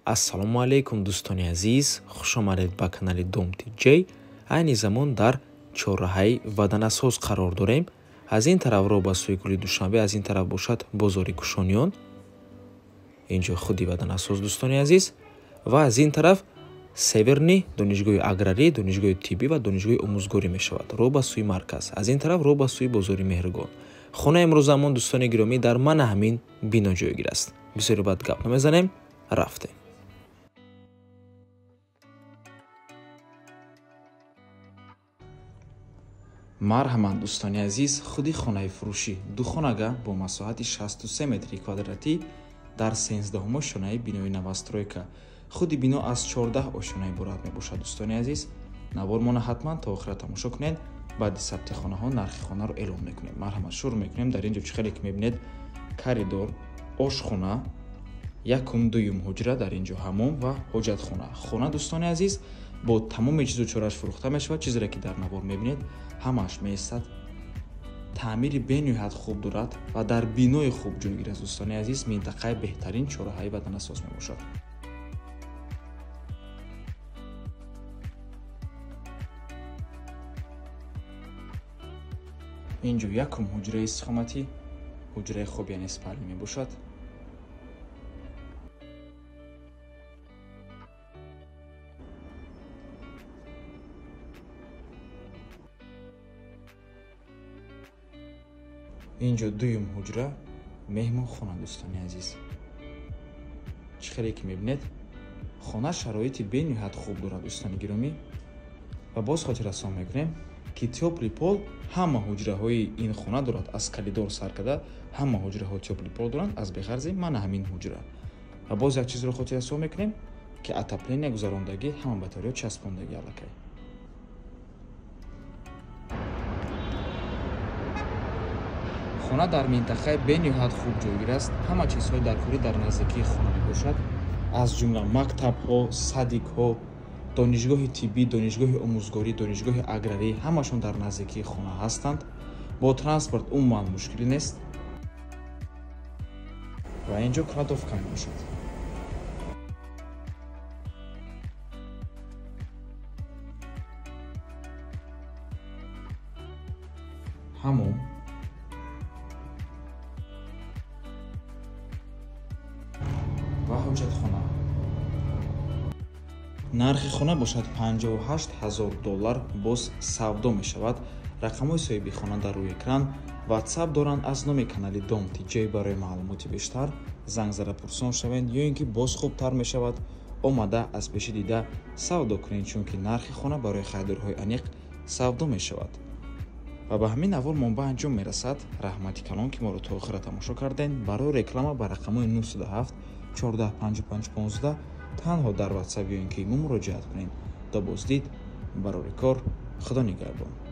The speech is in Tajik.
ассалому алайкум дӯстони азиз, хушомадед ба канали Domti J. айни замон дар чорраҳаи ваданасоз қарор дорем. аз ин тараф ро ба сӯи гули душанбе, аз ин тараф бошад бозори кушониён, инҷо худи ваданасоз дӯстони азиз, ва аз ин тараф северни донишгоҳи аграрӣ, донишгоҳи тиббӣ ва донишгоҳи омӯзгорӣ мешавад. ро ба сӯи марказ, аз ин тараф ро ба сӯи бозори меҳргон. хонаи имрӯзамон дӯстони гиромӣ дар мана ҳамин бино ҷойгир аст. бисёре бад гап намезанем, рафтем. марҳамат дӯстони азиз, худи хонаи фурӯшӣ духонага бо масоҳати 63 метри квадратӣ дар 13-ум ошонаи бинои новостройка. худи бино аз 14 ошона иборат мебошад. дӯстони азиз, навормона ҳатман та охира тамошо кунед. баъди сабти хонаҳо нархи хонаро эълон мекунем. марҳамат, шурӯъ мекунем. дар инҷо чӣ хеле ки мебинед коридор, ошхона, якум дуюм ҳуҷра, дар инҷо ҳаммом ва ҳоҷатхона. хона дӯстони азиз бо тамоми чизу чораш фурӯхта мешавад. чизере ки дар навор мебинед ҳамааш меистад. таъмири бениҳоят хуб дорад ва дар бинои хуб ҷойгир аст. дӯстони азиз, минтақаи беҳтарин чорраҳаи ваданасоз мебошад. инҷо якум ҳуҷраи истиқоматӣ, ҳуҷраи хоб яъне спальня мебошад. инҷо дуюм ҳуҷра, меҳмонхона. дӯстони азиз, чӣ хеле ки мебинед хона шароити бениҳоят хуб дорад. дӯстони гиромӣ, ва боз хотиррасон мекунем ки тёпли пол ҳама ҳуҷраҳои ин хона дорад. аз коридор сар карда ҳама ҳуҷраҳо тёпли пол доранд, аз беғарзи мана ҳамин ҳуҷра. ва боз як чизро хотиррасон мекунем ки отопление гузарондагӣ ҳама батариё часпондагӣ аллакай. хона дар минтақаи бениҳоят хуб ҷойгир аст. ҳама чизҳои даркорӣ дар наздикии хона мебошад, аз ҷумла мактабҳо, садикҳо, донишгоҳи тиббӣ, донишгоҳи омӯзгорӣ, донишгоҳи аграрӣ, ҳамашон дар наздикии хона ҳастанд. бо транспорт умуман мушкилӣ нест ва инҷо кладовка мебошад. ҳаммом, ва ҳоҷатхона. нархи хона бошад $58,000. боз савдо мешавад. рақамҳои соҳиби хона дар рӯи экран. ватсап доранд. аз номи канали Domti J барои маълумоти бештар занг зада пурсон шавед, ё ин ки боз хубтар мешавад омада аз пеши дида савдо кунед, чунки нархи хона барои харидорҳои аниқ савдо мешавад. ва ба ҳамин навор монба анҷом мерасад. раҳмати калон ки моро то охира тамошо кардем. барои реклама ба рақамҳои 907 14 55 15 танҳо дар ватсап ё ин ки имо муроҷиат кунед. до боздид барори кор. худо нигаҳбон.